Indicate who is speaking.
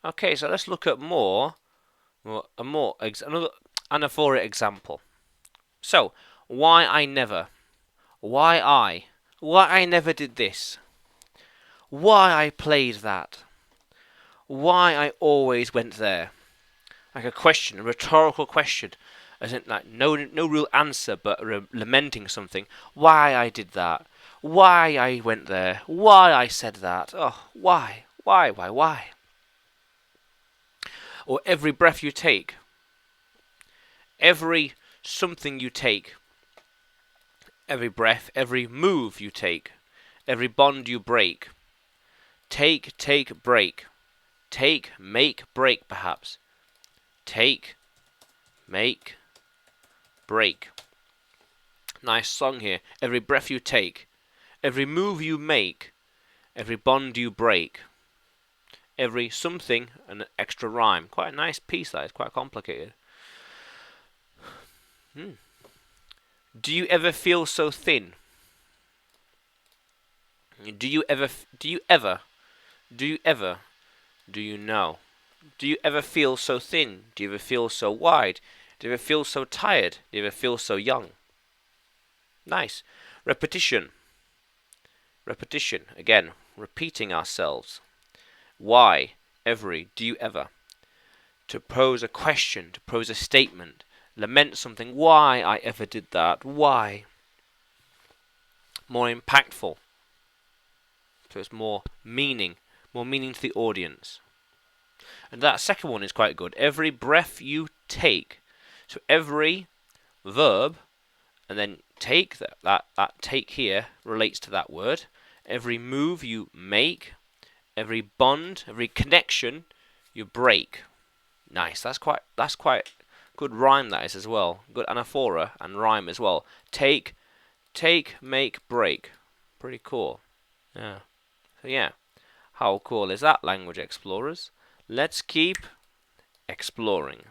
Speaker 1: Okay, so let's look at another anaphora example. So, why I never, why I never did this, why I played that, why I always went there. Like a question, a rhetorical question, as in like no real answer, but lamenting something. Why I did that, why I went there, why I said that. Oh, why? Or every breath you take, every something you take, every breath, every move you take, every bond you break. Take, break. Take, make, break, perhaps. Take, make, break. Nice song here. Every breath you take, every move you make, every bond you break, every something, an extra rhyme. Quite a nice piece that is, quite complicated. Do you ever feel so thin? Do you ever, do you ever, do you ever, do you know? Do you ever feel so thin? Do you ever feel so wide? Do you ever feel so tired? Do you ever feel so young? Nice. Repetition. Repetition. Again, repeating ourselves. Why? Every. Do you ever? To pose a question, to pose a statement, lament something. Why I ever did that? Why? More impactful. So it's more meaning to the audience. And that second one is quite good. Every breath you take. So every verb, and then take, that take here relates to that word. Every move you make, every bond, every connection you break. Nice. That's quite good rhyme that is as well. Good anaphora and rhyme as well. Take, make, break. Pretty cool. Yeah. So yeah. How cool is that, language explorers? Let's keep exploring.